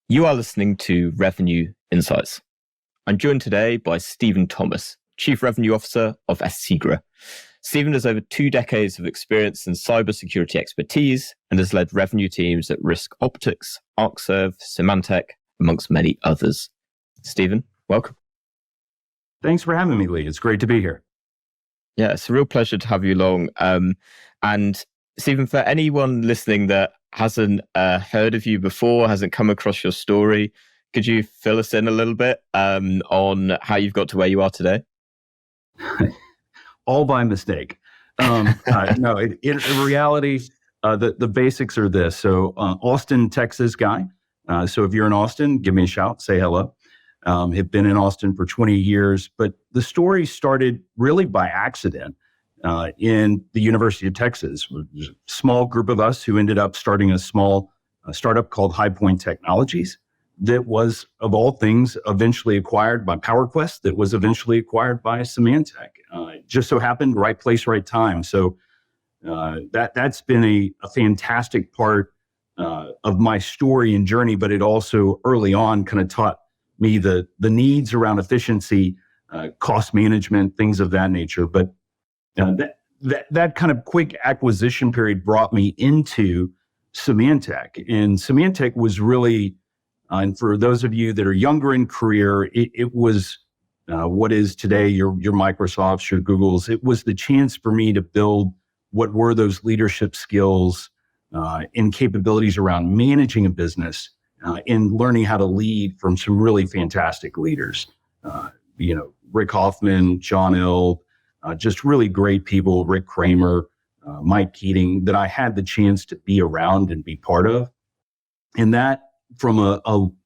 You are listening to Revenue Insights. I'm joined today by Stephen Thomas, Chief Revenue Officer of Asigra. Stephen has over 2 decades of experience in cybersecurity expertise and has led revenue teams at Risk Optics, Arcserve, Symantec, amongst many others. Stephen, welcome. Thanks for having me, Lee. It's great to be here. Yeah, it's a real pleasure to have you along. And Stephen, for anyone listening that hasn't heard of you before, hasn't come across your story, could you fill us in a little bit on how you've got to where you are today? All by mistake. No, in reality, the basics are this. So Austin, Texas guy. So if you're in Austin, give me a shout, say hello. Have been in Austin for 20 years, but the story started really by accident in the University of Texas. There's a small group of us who ended up starting a small startup called High Point Technologies that was, of all things, eventually acquired by PowerQuest, that was eventually acquired by Symantec. It just so happened, right place, right time. So that's been a fantastic part of my story and journey, but it also early on kind of taught me the needs around efficiency, cost management, things of that nature. But that kind of quick acquisition period brought me into Symantec. And Symantec was really, and for those of you that are younger in career, it was what is today your Microsofts, your Googles. It was the chance for me to build what were those leadership skills and capabilities around managing a business and learning how to lead from some really fantastic leaders. Rick Hoffman, John Ill, just really great people, Rick Kramer, Mike Keating, that I had the chance to be around and be part of. And that, from a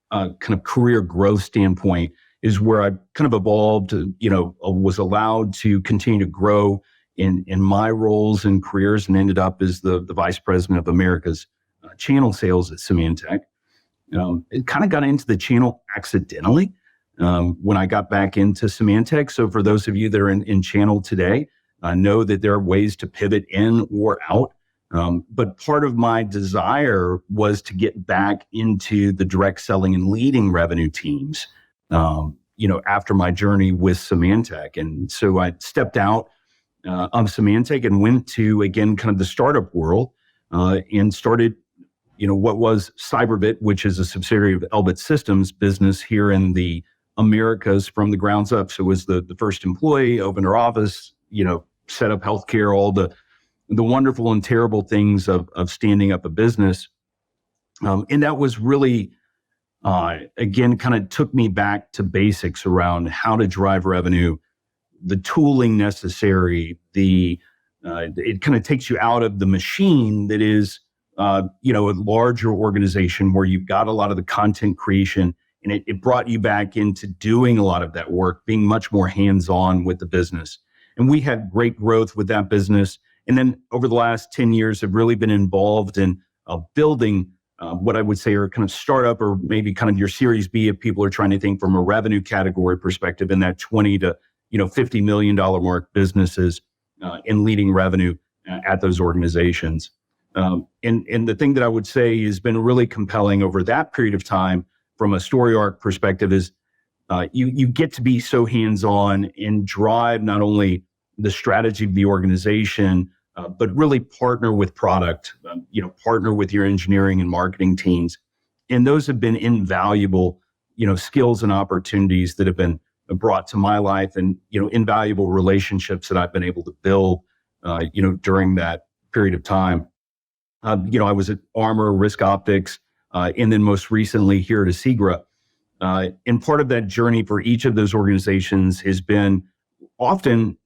kind of career growth standpoint, is where I kind of evolved, was allowed to continue to grow in my roles and careers, and ended up as the Vice President of America's channel sales at Symantec. It kind of got into the channel accidentally when I got back into Symantec. So for those of you that are in channel today, know that there are ways to pivot in or out. But part of my desire was to get back into the direct selling and leading revenue teams, after my journey with Symantec. And so I stepped out of Symantec and went to, again, kind of the startup world and started what was Cyberbit, which is a subsidiary of Elbit Systems business here in the Americas from the grounds up. So it was the first employee, opened her office, set up healthcare, all the wonderful and terrible things of standing up a business. And that was really, again, kind of took me back to basics around how to drive revenue, the tooling necessary, it kind of takes you out of the machine that is, a larger organization where you've got a lot of the content creation, and it brought you back into doing a lot of that work, being much more hands-on with the business. And we had great growth with that business. And then over the last 10 years, have really been involved in building what I would say are kind of startup, or maybe kind of your Series B if people are trying to think from a revenue category perspective, in that $20 to $50 million mark businesses in leading revenue at those organizations. And the thing that I would say has been really compelling over that period of time from a story arc perspective is you get to be so hands-on and drive not only the strategy of the organization, but really partner with product, partner with your engineering and marketing teams. And those have been invaluable, skills and opportunities that have been brought to my life, and, invaluable relationships that I've been able to build, during that period of time. I was at Armor, Risk Optics, and then most recently here at Asigra. And part of that journey for each of those organizations has been often,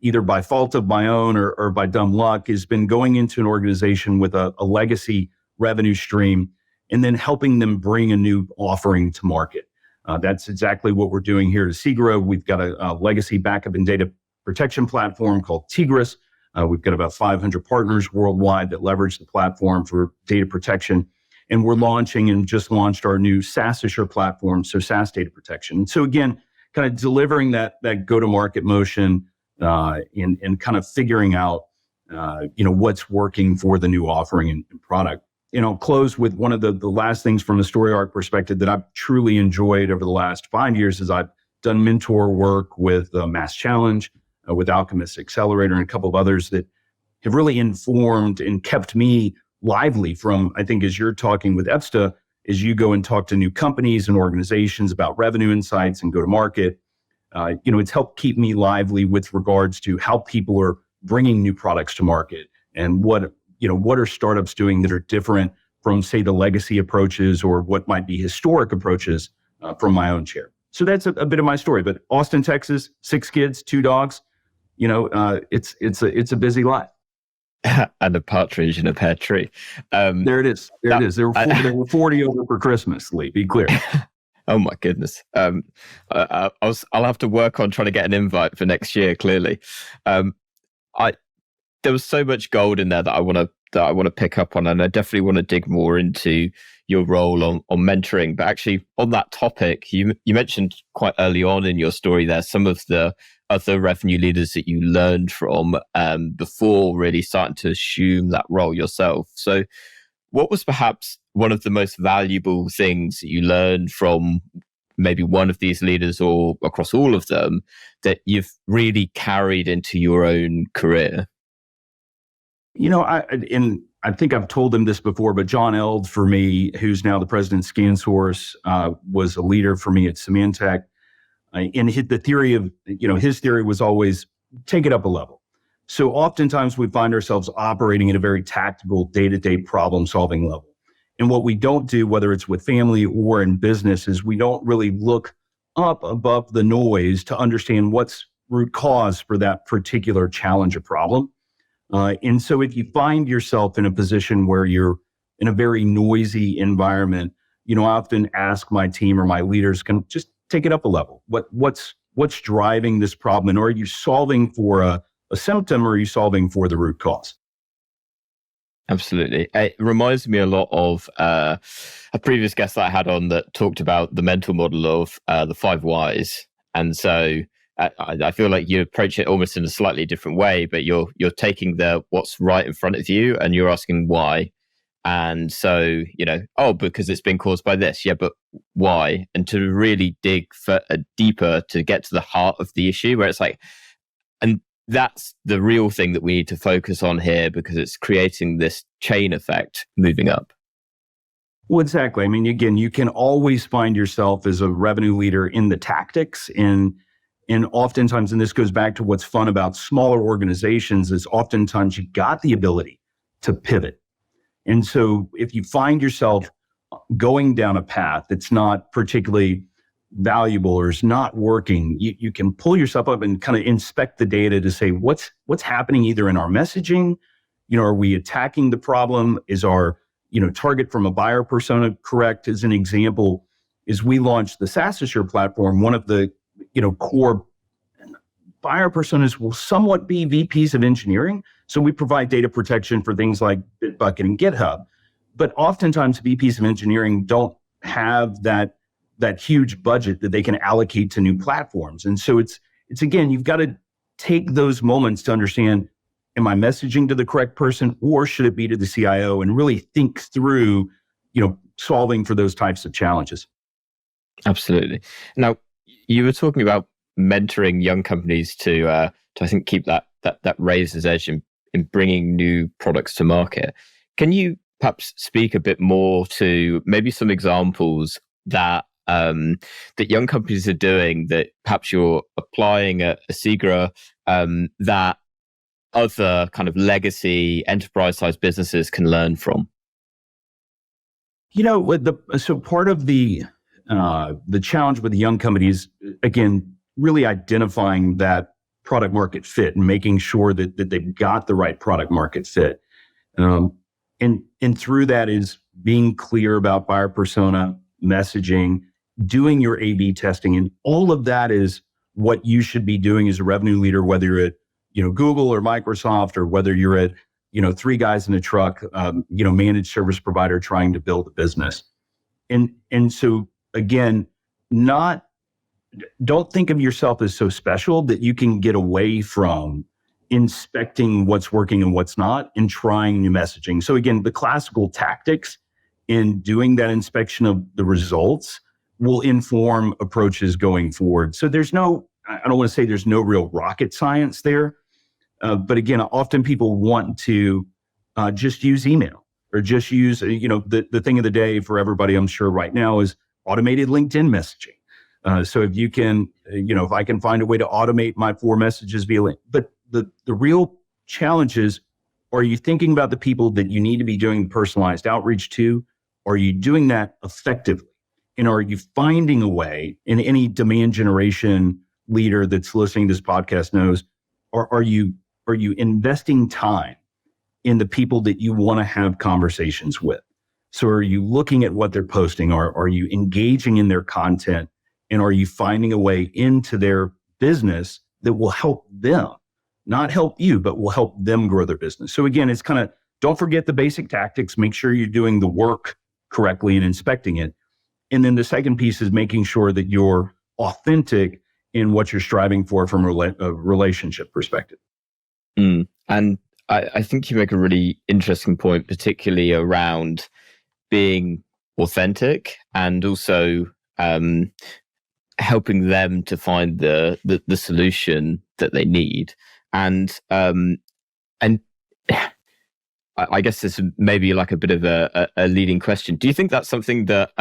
either by fault of my own or by dumb luck, has been going into an organization with a legacy revenue stream and then helping them bring a new offering to market. That's exactly what we're doing here at Asigra. We've got a legacy backup and data protection platform called Tigris. We've got about 500 partners worldwide that leverage the platform for data protection. And we're launching and just launched our new SaaS Assure platform, so SaaS data protection. And so again, kind of delivering that go-to-market motion and kind of figuring out, what's working for the new offering and product. close with one of the last things from a story arc perspective that I've truly enjoyed over the last 5 years is I've done mentor work with MassChallenge, with Alchemist Accelerator, and a couple of others that have really informed and kept me lively from, I think, as you're talking with EPSTA, as you go and talk to new companies and organizations about revenue insights and go to market. It's helped keep me lively with regards to how people are bringing new products to market and what are startups doing that are different from, say, the legacy approaches or what might be historic approaches from my own chair. So that's a bit of my story. But Austin, Texas, 6 kids, 2 dogs. It's a busy life. And a partridge in a pear tree. There it is. There were 40 over for Christmas, Lee, be clear. Oh my goodness. I'll have to work on trying to get an invite for next year, clearly. There was so much gold in there that I want to pick up on, and I definitely want to dig more into your role on mentoring. But actually, on that topic, you mentioned quite early on in your story there some of the other revenue leaders that you learned from before really starting to assume that role yourself. So what was perhaps one of the most valuable things that you learned from maybe one of these leaders or across all of them that you've really carried into your own career? I think I've told them this before, but John Eld, for me, who's now the president of ScanSource, was a leader for me at Symantec. And the theory of, his theory was always take it up a level. So oftentimes we find ourselves operating at a very tactical day-to-day problem solving level. And what we don't do, whether it's with family or in business, is we don't really look up above the noise to understand what's root cause for that particular challenge or problem. And so if you find yourself in a position where you're in a very noisy environment, I often ask my team or my leaders, can just take it up a level. What's driving this problem? And are you solving for a symptom, or are you solving for the root cause? Absolutely. It reminds me a lot of a previous guest that I had on that talked about the mental model of the 5 whys. And so I feel like you approach it almost in a slightly different way, but you're taking what's right in front of you and you're asking why. And so, because it's been caused by this. Yeah, but why? And to really dig deeper to get to the heart of the issue, where it's like, and that's the real thing that we need to focus on here, because it's creating this chain effect moving up. Well, exactly. I mean, again, you can always find yourself as a revenue leader in the tactics. And oftentimes, and this goes back to what's fun about smaller organizations, is oftentimes you got the ability to pivot. And so if you find yourself going down a path that's not particularly valuable or is not working, you can pull yourself up and kind of inspect the data to say, what's happening either in our messaging, are we attacking the problem? Is our, target from a buyer persona correct? As an example, is we launched the SaaS Assure platform, one of the, core buyer personas will somewhat be VPs of engineering. So we provide data protection for things like Bitbucket and GitHub. But oftentimes VPs of engineering don't have that huge budget that they can allocate to new platforms. And so it's again, you've got to take those moments to understand, am I messaging to the correct person, or should it be to the CIO, and really think through, solving for those types of challenges. Absolutely. Now, you were talking about mentoring young companies to I think keep that razor's edge in bringing new products to market. Can you perhaps speak a bit more to maybe some examples that young companies are doing that perhaps you're applying at Asigra that other kind of legacy enterprise-sized businesses can learn from? So part of the challenge with the young companies, again, really identifying that product market fit and making sure that they've got the right product market fit. And through that is being clear about buyer persona, messaging, doing your A/B testing. And all of that is what you should be doing as a revenue leader, whether you're at, Google or Microsoft, or whether you're at, 3 guys in a truck, managed service provider trying to build a business. And so again, don't think of yourself as so special that you can get away from inspecting what's working and what's not and trying new messaging. So again, the classical tactics in doing that inspection of the results will inform approaches going forward. So I don't want to say there's no real rocket science there. But again, often people want to just use email or just use, the thing of the day for everybody, I'm sure right now, is automated LinkedIn messaging. So if you can, if I can find a way to automate my 4 messages via link. But the real challenge is, are you thinking about the people that you need to be doing personalized outreach to? Are you doing that effectively? And are you finding a way, and any demand generation leader that's listening to this podcast knows, are you investing time in the people that you want to have conversations with? So are you looking at what they're posting? Are you engaging in their content? And are you finding a way into their business that will help them, not help you, but will help them grow their business? So again, it's kind of, don't forget the basic tactics, make sure you're doing the work correctly and inspecting it. And then the second piece is making sure that you're authentic in what you're striving for from a relationship perspective. And I think you make a really interesting point, particularly around being authentic and also helping them to find the solution that they need. And I guess this may be like a bit of a leading question. Do you think that's something that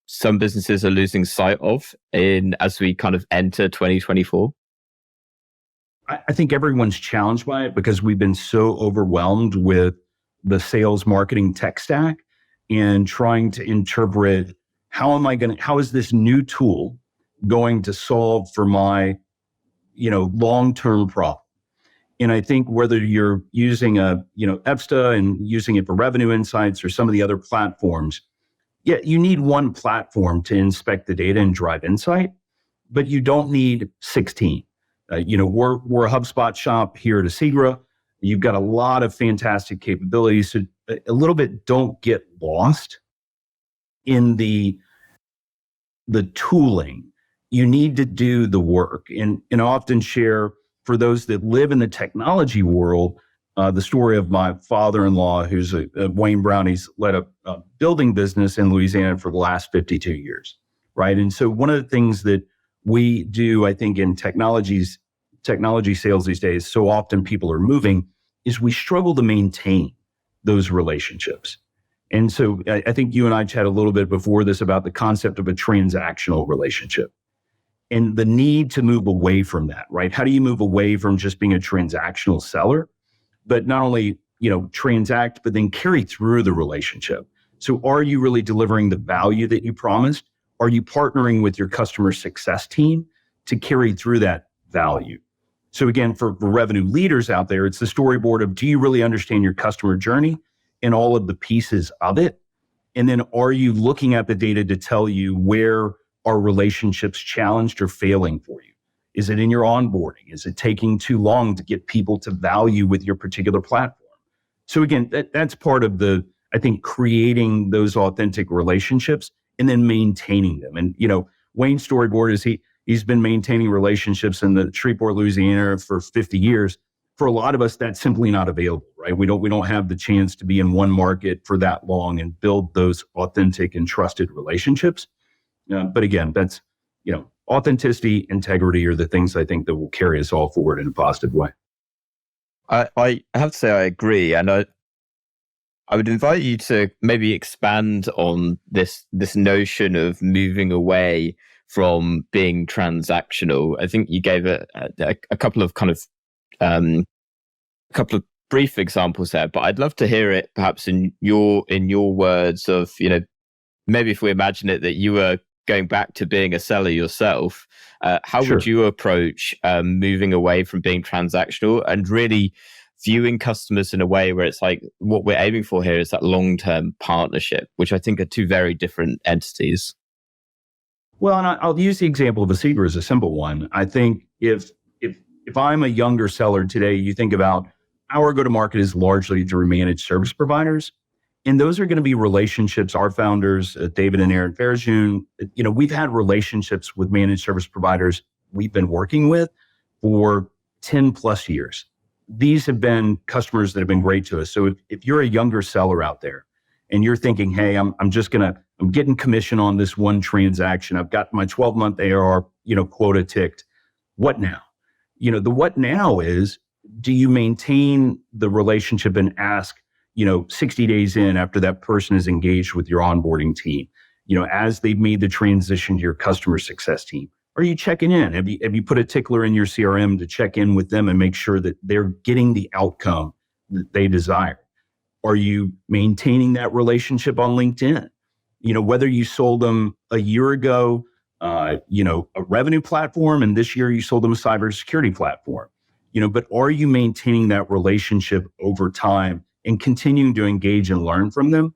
some businesses are losing sight of as we kind of enter 2024? I think everyone's challenged by it because we've been so overwhelmed with the sales marketing tech stack and trying to interpret how is this new tool going to solve for my, long-term problem? And I think whether you're using EPSTA and using it for revenue insights or some of the other platforms, you need one platform to inspect the data and drive insight, but you don't need 16. We're a HubSpot shop here at Asigra. You've got a lot of fantastic capabilities. So a little bit don't get lost in the tooling. You need to do the work. And I often share, for those that live in the technology world, the story of my father-in-law, who's a Wayne Brown. He's led a building business in Louisiana for the last 52 years, right? And so one of the things that we do, I think, in technology sales these days, so often people are moving, is we struggle to maintain those relationships. And so I think you and I chatted a little bit before this about the concept of a transactional relationship and the need to move away from that, right? How do you move away from just being a transactional seller, but not only, transact, but then carry through the relationship? So are you really delivering the value that you promised? Are you partnering with your customer success team to carry through that value? So again, for revenue leaders out there, it's the storyboard of, do you really understand your customer journey and all of the pieces of it? And then are you looking at the data to tell you where are relationships challenged or failing for you? Is it in your onboarding? Is it taking too long to get people to value with your particular platform? So again, that's part of I think, creating those authentic relationships and then maintaining them. And, Wayne's storyboard is he's been maintaining relationships in the Shreveport, Louisiana for 50 years. For a lot of us, that's simply not available, right? We don't have the chance to be in one market for that long and build those authentic and trusted relationships. But again, that's, authenticity, integrity are the things I think that will carry us all forward in a positive way. I have to say I agree. And I would invite you to maybe expand on this notion of moving away from being transactional. I think you gave a couple of kind of couple of brief examples there, but I'd love to hear it perhaps in your words of, maybe if we imagine it that you were going back to being a seller yourself, how Sure. would you approach moving away from being transactional and really viewing customers in a way where it's like what we're aiming for here is that long-term partnership, which I think are two very different entities? Well, and I'll use the example of Asigra as a simple one. I think if I'm a younger seller today, you think about our go-to-market is largely through managed service providers. And those are going to be relationships. Our founders, David and Aaron Fairjune, we've had relationships with managed service providers we've been working with for 10 plus years. these have been customers that have been great to us. So if you're a younger seller out there and you're thinking, hey, I'm getting commission on this one transaction. I've got my 12-month ARR, quota ticked. What now? The what now is, do you maintain the relationship and ask, 60 days in after that person is engaged with your onboarding team, as they've made the transition to your customer success team? Are you checking in? Have you put a tickler in your CRM to check in with them and make sure that they're getting the outcome that they desire? Are you maintaining that relationship on LinkedIn? Whether you sold them a year ago, a revenue platform, and this year you sold them a cybersecurity platform, but are you maintaining that relationship over time and continuing to engage and learn from them?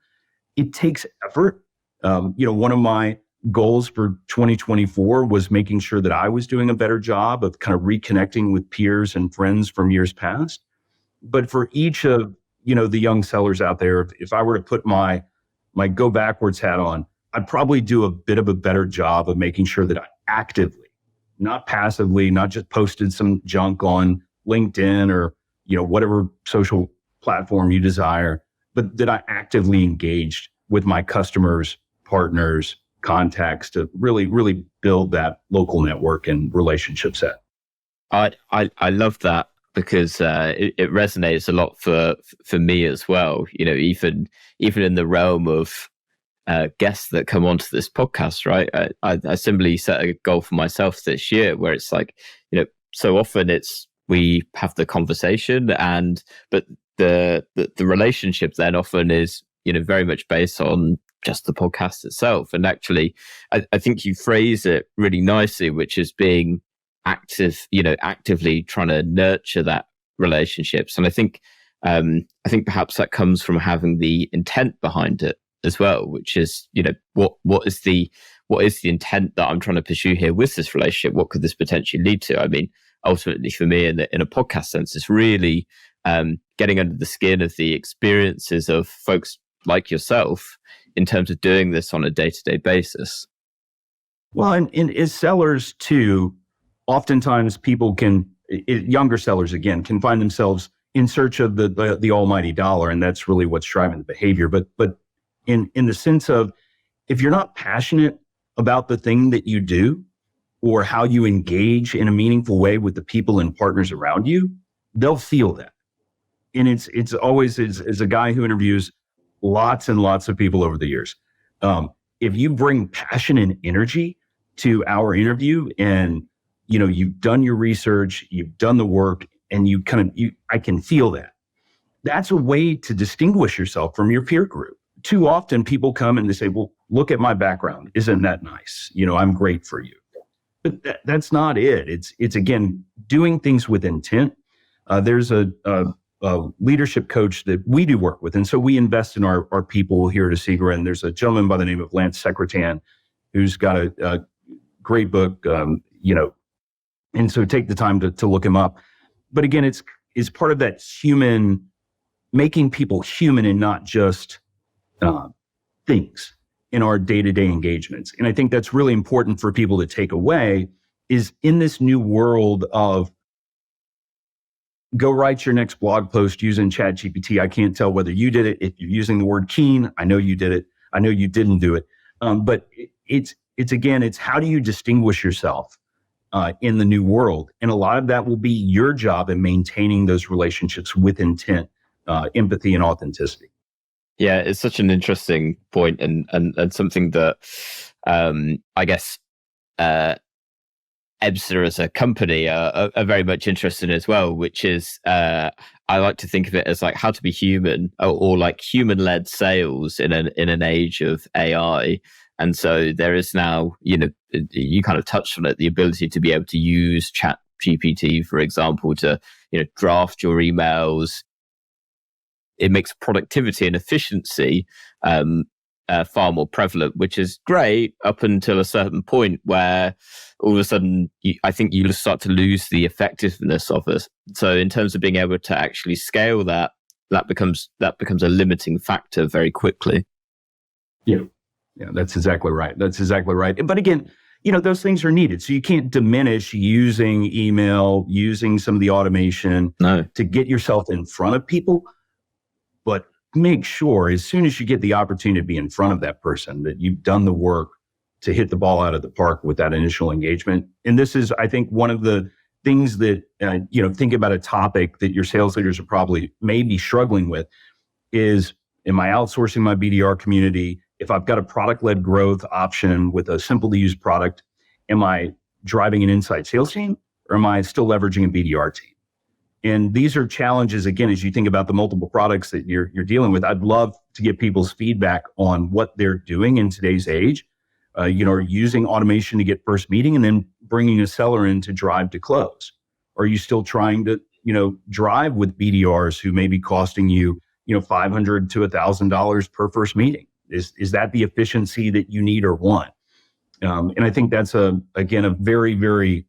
It takes effort. One of my goals for 2024 was making sure that I was doing a better job of kind of reconnecting with peers and friends from years past. But for each of, the young sellers out there, if I were to put my go backwards hat on, I'd probably do a bit of a better job of making sure that I actively, not passively, not just posted some junk on LinkedIn or, whatever social platform you desire, but that I actively engaged with my customers, partners, contacts to really, really build that local network and relationship set. I love that because it resonates a lot for me as well. Even in the realm of guests that come onto this podcast, right? I simply set a goal for myself this year where it's like, so often we have the conversation but the relationship then often is, very much based on just the podcast itself. And actually, I think you phrase it really nicely, which is being actively trying to nurture that relationships. And I think perhaps that comes from having the intent behind it as well, which is, what is the intent that I'm trying to pursue here with this relationship? What could this potentially lead to? I mean, ultimately for me in a podcast sense, it's really getting under the skin of the experiences of folks like yourself in terms of doing this on a day-to-day basis. Well, and as sellers too, oftentimes people younger sellers again, can find themselves in search of the almighty dollar, and that's really what's driving the behavior. But in the sense of, if you're not passionate about the thing that you do or how you engage in a meaningful way with the people and partners around you, they'll feel that. And it's always, as a guy who interviews lots and lots of people over the years, if you bring passion and energy to our interview, and you've done your research, you've done the work, and I can feel that. That's a way to distinguish yourself from your peer group. Too often people come and they say, well, look at my background. Isn't that nice? I'm great for you. But that's not it. It's again, doing things with intent. There's a leadership coach that we do work with. And so we invest in our people here at Asigra. And there's a gentleman by the name of Lance Secretan, who's got a great book, and so take the time to look him up. But again, it's part of that human, making people human and not just things in our day-to-day engagements. And I think that's really important for people to take away, is in this new world of go write your next blog post using ChatGPT. I can't tell whether you did it. If you're using the word keen, I know you did it. I know you didn't do it. But it's how do you distinguish yourself in the new world? And a lot of that will be your job in maintaining those relationships with intent, empathy, and authenticity. Yeah, it's such an interesting point, and something that I guess EBSA as a company are very much interested in as well, which is I like to think of it as like how to be human, or like human-led sales in an age of AI. And so there is now, you kind of touched on it, the ability to be able to use ChatGPT, for example, to draft your emails. It makes productivity and efficiency far more prevalent, which is great up until a certain point where all of a sudden I think you start to lose the effectiveness of it. So in terms of being able to actually scale that becomes a limiting factor very quickly. Yeah, that's exactly right. But again, those things are needed. So you can't diminish using email, using some of the automation to get yourself in front of people. But make sure as soon as you get the opportunity to be in front of that person that you've done the work to hit the ball out of the park with that initial engagement. And this is, I think, one of the things that, think about a topic that your sales leaders are probably maybe struggling with is, am I outsourcing my BDR community? If I've got a product-led growth option with a simple to use product, am I driving an inside sales team or am I still leveraging a BDR team? And these are challenges, again, as you think about the multiple products that you're dealing with. I'd love to get people's feedback on what they're doing in today's age. Using automation to get first meeting and then bringing a seller in to drive to close. Are you still trying to, drive with BDRs who may be costing you, $500 to $1,000 per first meeting? Is that the efficiency that you need or want? And I think that's a very, very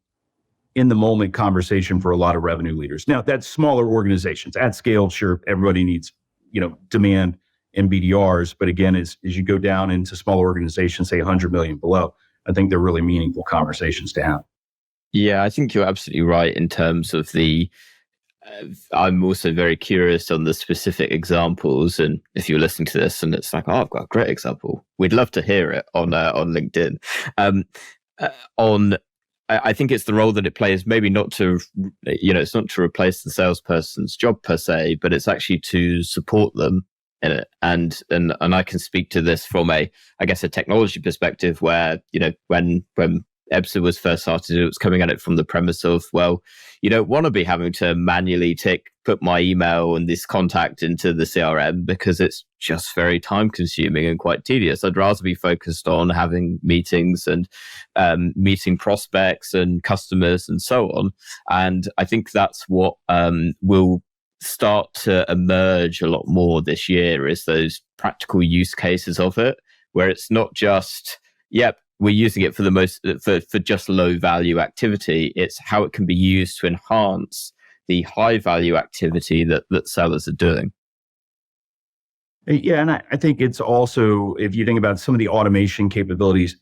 in the moment conversation for a lot of revenue leaders. Now, that's smaller organizations at scale. Sure, everybody needs, demand and BDRs. But again, as you go down into smaller organizations, say 100 million below, I think they're really meaningful conversations to have. Yeah, I think you're absolutely right in terms of I'm also very curious on the specific examples. And if you're listening to this and it's like, oh, I've got a great example, we'd love to hear it on LinkedIn. I think it's the role that it plays, maybe not to, it's not to replace the salesperson's job per se, but it's actually to support them in it. And I can speak to this from a technology perspective where, when EBSA was first started, it was coming at it from the premise of, well, you don't want to be having to manually put my email and this contact into the CRM because it's just very time consuming and quite tedious. I'd rather be focused on having meetings and meeting prospects and customers and so on. And I think that's what will start to emerge a lot more this year, is those practical use cases of it, where it's not just, we're using it for just low value activity. It's how it can be used to enhance the high value activity that sellers are doing. Yeah, and I think it's also, if you think about some of the automation capabilities,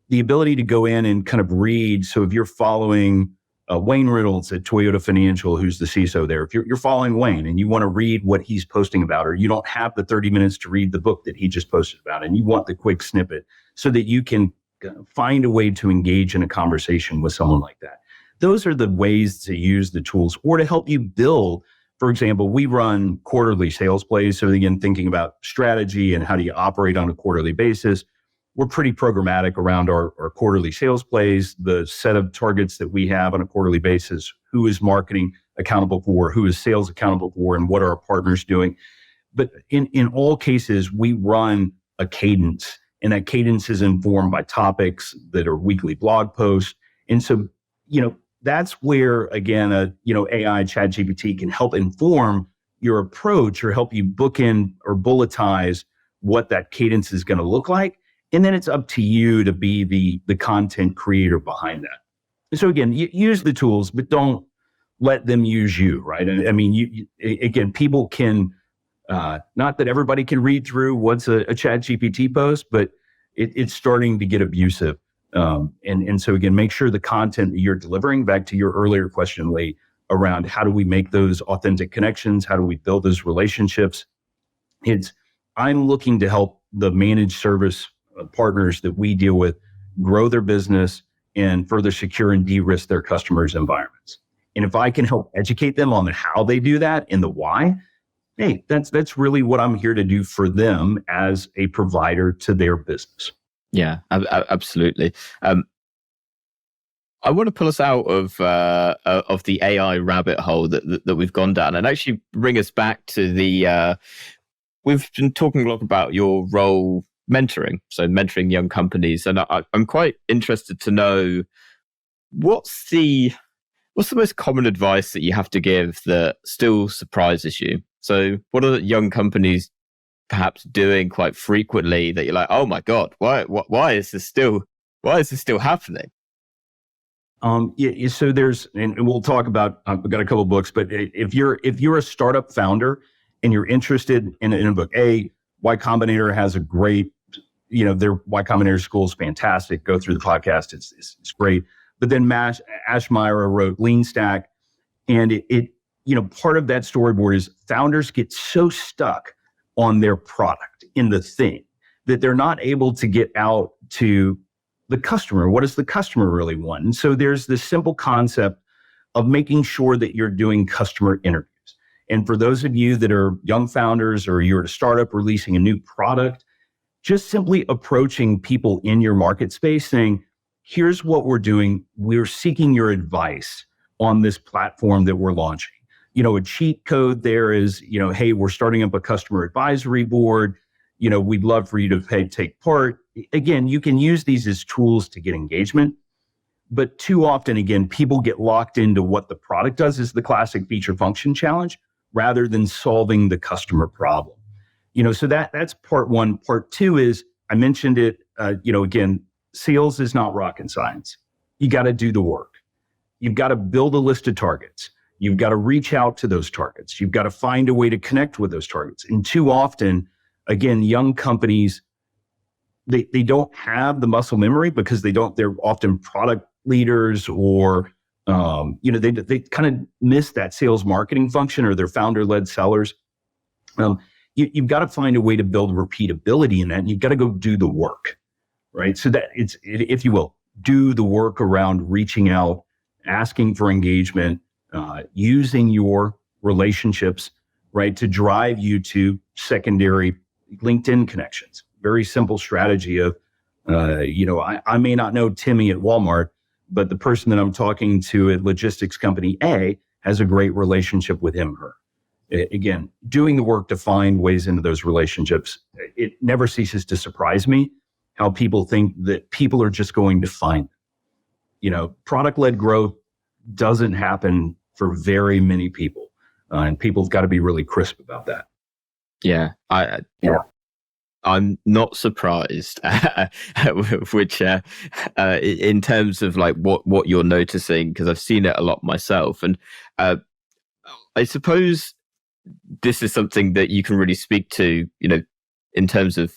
the ability to go in and kind of read. So if you're following Wayne Reynolds at Toyota Financial, who's the CISO there, if you're following Wayne and you want to read what he's posting about, or you don't have the 30 minutes to read the book that he just posted about, and you want the quick snippet so that you can find a way to engage in a conversation with someone like that. Those are the ways to use the tools, or to help you build. For example, we run quarterly sales plays. So again, thinking about strategy and how do you operate on a quarterly basis, we're pretty programmatic around our quarterly sales plays, the set of targets that we have on a quarterly basis, who is marketing accountable for, who is sales accountable for, and what are our partners doing. But in all cases, we run a cadence, and that cadence is informed by topics that are weekly blog posts. And so, that's where, again, AI, ChatGPT can help inform your approach or help you bookend or bulletize what that cadence is going to look like. And then it's up to you to be the content creator behind that. So again, use the tools, but don't let them use you, right? And I mean, again, people can, not that everybody can read through what's a ChatGPT post, but it's starting to get abusive. And so again, make sure the content that you're delivering, back to your earlier question, Lee, around how do we make those authentic connections? How do we build those relationships? I'm looking to help the managed service partners that we deal with grow their business and further secure and de-risk their customers' environments. And if I can help educate them on how they do that and the why, hey, that's really what I'm here to do for them as a provider to their business. Yeah, absolutely. I want to pull us out of the AI rabbit hole that we've gone down, and actually bring us back to we've been talking a lot about your role mentoring, so mentoring young companies, and I'm quite interested to know what's the most common advice that you have to give that still surprises you. So what are young companies perhaps doing quite frequently that you're like, oh my God, why is this still happening? So there's, and we'll talk about, I've got a couple of books, but if you're a startup founder and you're interested in a book, Y Combinator has a great their Y Combinator school is fantastic. Go through the podcast. It's great. But then Ash Myra wrote Lean Stack. And it part of that storyboard is founders get so stuck on their product, in the thing, that they're not able to get out to the customer. What does the customer really want? And so there's this simple concept of making sure that you're doing customer interviews. And for those of you that are young founders, or you're at a startup releasing a new product, just simply approaching people in your market space saying, here's what we're doing. We're seeking your advice on this platform that we're launching. A cheat code there is, hey, we're starting up a customer advisory board. We'd love for you to take part. Again, you can use these as tools to get engagement. But too often, again, people get locked into what the product does, is the classic feature function challenge, rather than solving the customer problem. So that's part one. Part two is, I mentioned it, again, sales is not rocket science. You got to do the work. You've got to build a list of targets. You've got to reach out to those targets. You've got to find a way to connect with those targets. And too often, again, young companies, they don't have the muscle memory because they're often product leaders, or, they kind of miss that sales marketing function, or they're founder-led sellers. You've got to find a way to build repeatability in that, and you've got to go do the work, right? So that if you will, do the work around reaching out, asking for engagement, using your relationships, right, to drive you to secondary LinkedIn connections. Very simple strategy of, I may not know Timmy at Walmart, but the person that I'm talking to at logistics company A has a great relationship with him or her. Again, doing the work to find ways into those relationships. It never ceases to surprise me how people think that people are just going to find them. Product-led growth doesn't happen for very many people. And people have got to be really crisp about that. Yeah. I'm not surprised, which in terms of like what you're noticing, because I've seen it a lot myself. And I suppose this is something that you can really speak to, in terms of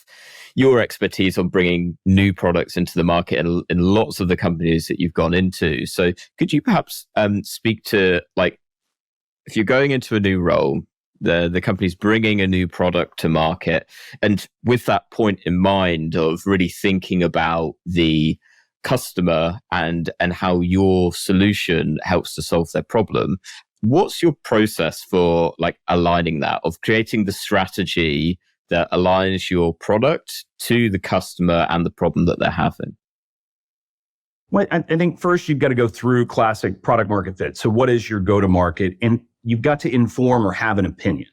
your expertise on bringing new products into the market in lots of the companies that you've gone into. So could you perhaps speak to, like, if you're going into a new role, the company's bringing a new product to market, and with that point in mind of really thinking about the customer and how your solution helps to solve their problem, what's your process for like aligning that, of creating the strategy that aligns your product to the customer and the problem that they're having? Well, I think first you've got to go through classic product market fit. So what is your go-to-market? And you've got to inform or have an opinion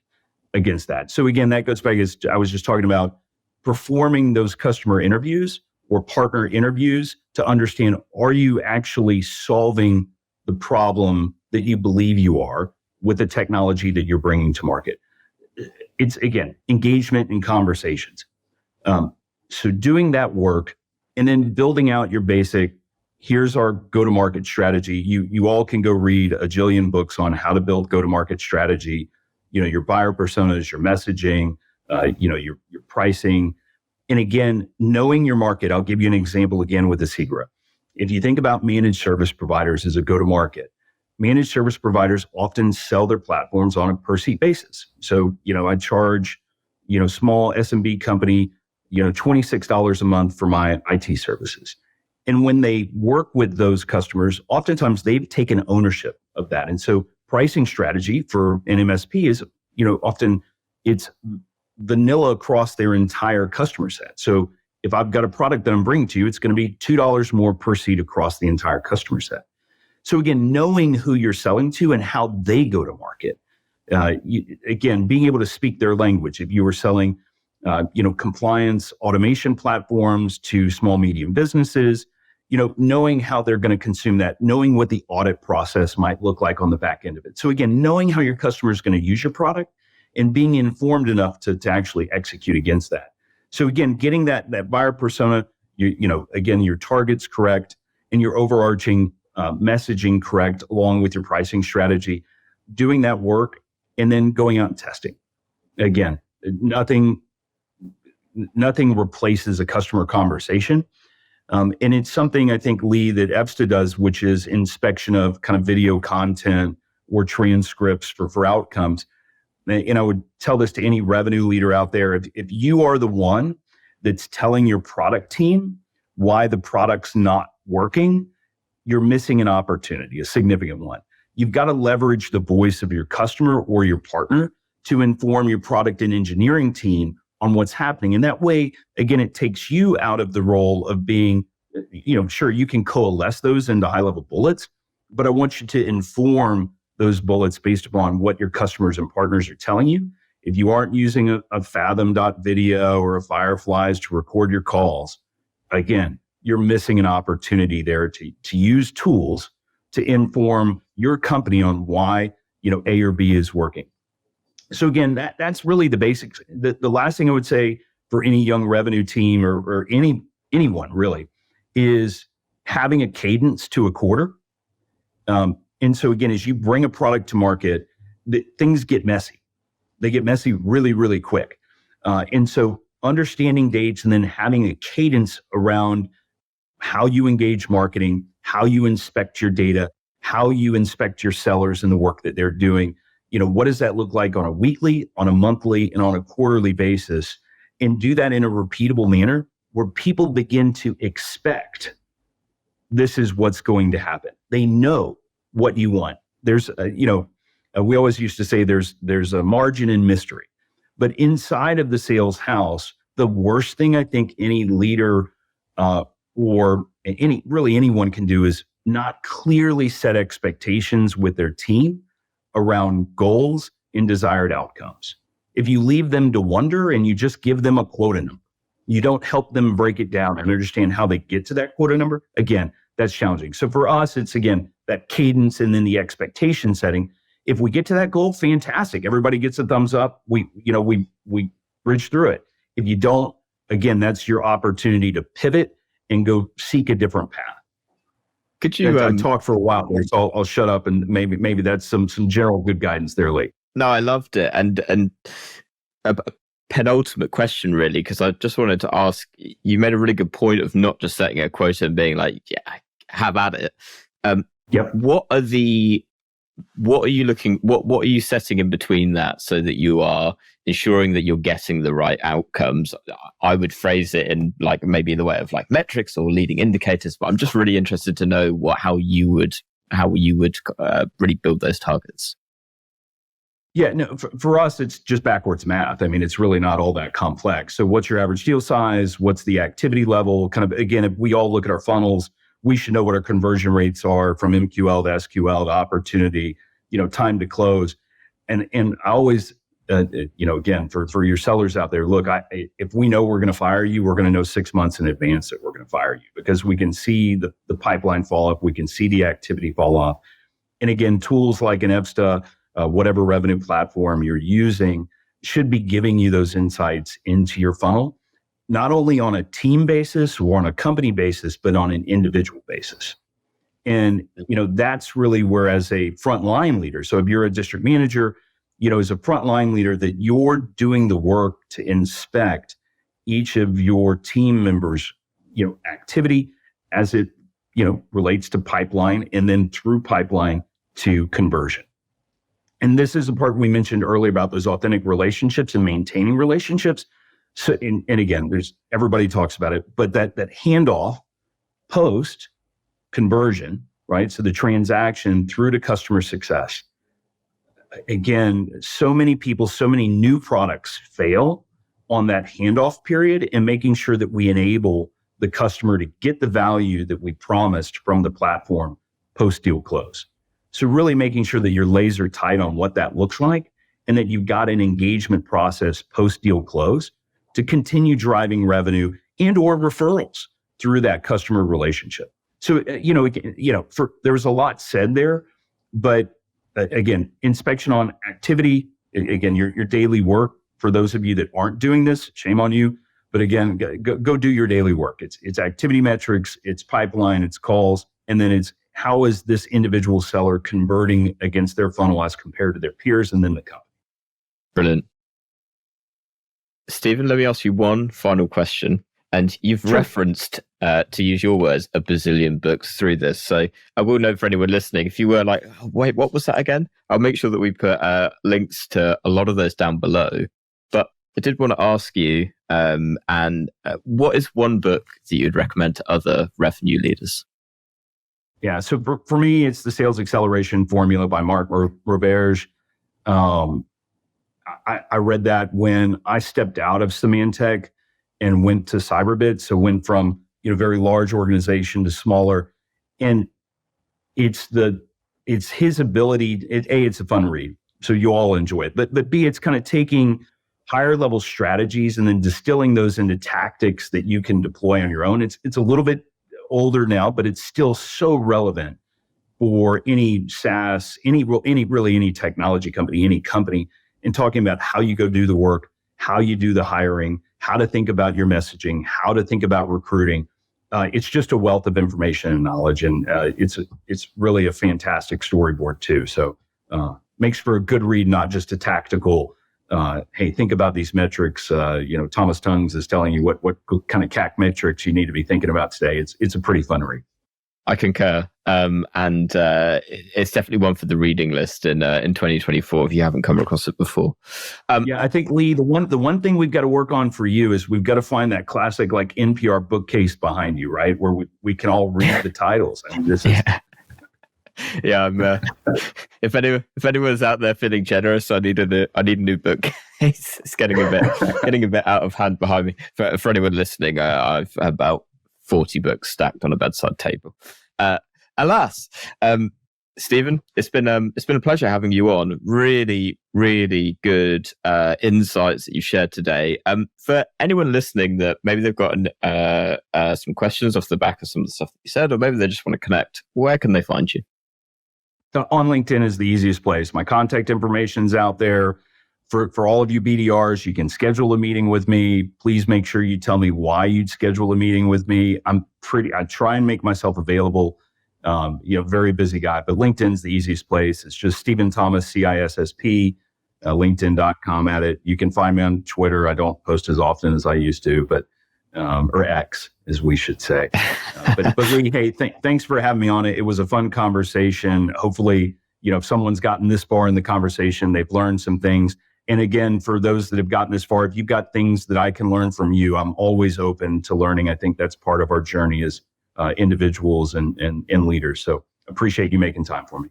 against that. So again, that goes back, as I was just talking about, performing those customer interviews or partner interviews to understand, are you actually solving the problem that you believe you are with the technology that you're bringing to market? It's, again, engagement and conversations. So doing that work and then building out your basic, here's our go-to-market strategy. You all can go read a jillion books on how to build go-to-market strategy, your buyer personas, your messaging, your pricing. And again, knowing your market. I'll give you an example again with Asigra. If you think about managed service providers as a go-to-market, managed service providers often sell their platforms on a per-seat basis. So, I charge, small SMB company, $26 a month for my IT services. And when they work with those customers, oftentimes they've taken ownership of that. And so pricing strategy for an MSP is, often it's vanilla across their entire customer set. So if I've got a product that I'm bringing to you, it's going to be $2 more per seat across the entire customer set. So again, knowing who you're selling to and how they go to market. Again, being able to speak their language. If you were selling, compliance automation platforms to small, medium businesses, knowing how they're going to consume that, knowing what the audit process might look like on the back end of it. So again, knowing how your customer is going to use your product and being informed enough to actually execute against that. So again, getting that buyer persona, again, your targets correct and your overarching messaging correct, along with your pricing strategy, doing that work, and then going out and testing. Again, nothing nothing replaces a customer conversation. And it's something I think, Lee, that EVSTA does, which is inspection of kind of video content or transcripts for outcomes. And I would tell this to any revenue leader out there. If you are the one that's telling your product team why the product's not working, you're missing an opportunity, a significant one. You've got to leverage the voice of your customer or your partner to inform your product and engineering team on what's happening. And that way, again, it takes you out of the role of being, sure, you can coalesce those into high-level bullets, but I want you to inform those bullets based upon what your customers and partners are telling you. If you aren't using a Fathom.video or a Fireflies to record your calls, again, you're missing an opportunity there to use tools to inform your company on why, A or B is working. So again, that's really the basics. The last thing I would say for any young revenue team or anyone really is having a cadence to a quarter. And so again, as you bring a product to market, things get messy. They get messy really, really quick. And so understanding dates and then having a cadence around how you engage marketing, how you inspect your data, how you inspect your sellers and the work that they're doing. What does that look like on a weekly, on a monthly, and on a quarterly basis? And do that in a repeatable manner where people begin to expect this is what's going to happen. They know what you want. There's, we always used to say there's a margin in mystery. But inside of the sales house, the worst thing I think any leader or anyone can do is not clearly set expectations with their team around goals and desired outcomes. If you leave them to wonder and you just give them a quota number, you don't help them break it down and understand how they get to that quota number, again, that's challenging. So for us, it's again, that cadence and then the expectation setting. If we get to that goal, fantastic. Everybody gets a thumbs up. We bridge through it. If you don't, again, that's your opportunity to pivot and go seek a different path. Could you I talk for a while there, so I'll shut up and maybe that's some general good guidance there, Lee. No, I loved it. And a penultimate question, really, because I just wanted to ask, you made a really good point of not just setting a quota and being like, yeah, have at it. Yep. What are you setting in between that so that you are ensuring that you're getting the right outcomes? I would phrase it in like maybe in the way of like metrics or leading indicators, but I'm just really interested to know how you would really build those targets. Yeah, no, for us, it's just backwards math. I mean, it's really not all that complex. So what's your average deal size? What's the activity level? Kind of, again, if we all look at our funnels, we should know what our conversion rates are from MQL to SQL to opportunity, time to close. And I always, again, for your sellers out there, look, if we know we're going to fire you, we're going to know 6 months in advance that we're going to fire you because we can see the pipeline fall off. We can see the activity fall off. And again, tools like an EVSTA, whatever revenue platform you're using should be giving you those insights into your funnel, not only on a team basis or on a company basis, but on an individual basis. And, that's really where as a frontline leader, so if you're a district manager, as a frontline leader, that you're doing the work to inspect each of your team members, activity as it, relates to pipeline and then through pipeline to conversion. And this is the part we mentioned earlier about those authentic relationships and maintaining relationships. So, and again, everybody talks about it, but that handoff post conversion, right? So the transaction through to customer success. Again, so many people, so many new products fail on that handoff period and making sure that we enable the customer to get the value that we promised from the platform post deal close. So really making sure that you're laser tight on what that looks like and that you've got an engagement process post deal close to continue driving revenue and or referrals through that customer relationship. So, there was a lot said there, but again, inspection on activity, again, your daily work. For those of you that aren't doing this, shame on you. But again, go do your daily work. It's activity metrics, it's pipeline, it's calls, and then it's how is this individual seller converting against their funnel as compared to their peers and then the company. Brilliant. Stephen, let me ask you one final question. And you've referenced, to use your words, a bazillion books through this. So I will know for anyone listening, if you were like, oh, wait, what was that again? I'll make sure that we put links to a lot of those down below. But I did want to ask you, what is one book that you'd recommend to other revenue leaders? Yeah, so for me, it's the Sales Acceleration Formula by Mark Roberge. I read that when I stepped out of Symantec and went to Cyberbit. So went from very large organization to smaller, and it's his ability. It's a fun read, so you all enjoy it. But B, it's kind of taking higher level strategies and then distilling those into tactics that you can deploy on your own. It's a little bit older now, but it's still so relevant for any SaaS, any technology company, any company, and talking about how you go do the work, how you do the hiring, how to think about your messaging, how to think about recruiting. It's just a wealth of information and knowledge, and it's really a fantastic storyboard too. So makes for a good read, not just a tactical. Hey, think about these metrics. Thomas Tungs is telling you what kind of CAC metrics you need to be thinking about today. It's a pretty fun read. I concur, and it's definitely one for the reading list in 2024 if you haven't come across it before. I think, Lee, the one thing we've got to work on for you is we've got to find that classic like NPR bookcase behind you, right, where we can all read the titles. I mean, this is. Yeah, I'm. If anyone's out there feeling generous, I need a new book. It's getting a bit out of hand behind me. For anyone listening, I've about 40 books stacked on a bedside table. Alas, Stephen, it's been a pleasure having you on. Really, really good insights that you shared today. For anyone listening that maybe they've got some questions off the back of some of the stuff that you said, or maybe they just want to connect, where can they find you? So on LinkedIn is the easiest place. My contact information's out there. For all of you BDRs, you can schedule a meeting with me. Please make sure you tell me why you'd schedule a meeting with me. I try and make myself available. Very busy guy, but LinkedIn's the easiest place. It's just Stephen Thomas, CISSP, LinkedIn.com at it. You can find me on Twitter. I don't post as often as I used to, but or X, as we should say. But Lee, hey, thanks for having me on it. It was a fun conversation. Hopefully, if someone's gotten this far in the conversation, they've learned some things. And again, for those that have gotten this far, if you've got things that I can learn from you, I'm always open to learning. I think that's part of our journey as individuals and leaders. So appreciate you making time for me.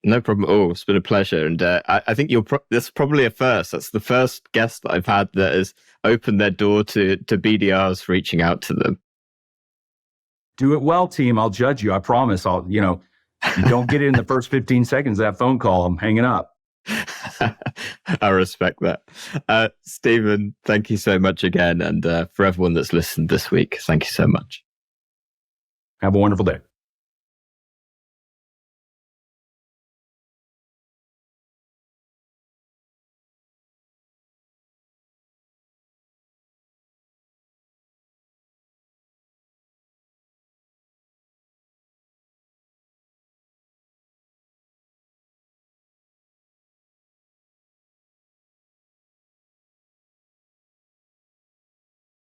No problem at all. It's been a pleasure. And I think this is probably a first. That's the first guest that I've had that has opened their door to BDRs reaching out to them. Do it well, team. I'll judge you. I promise. You don't get it in the first 15 seconds of that phone call, I'm hanging up. I respect that. Stephen, thank you so much again. And for everyone that's listened this week, thank you so much. Have a wonderful day.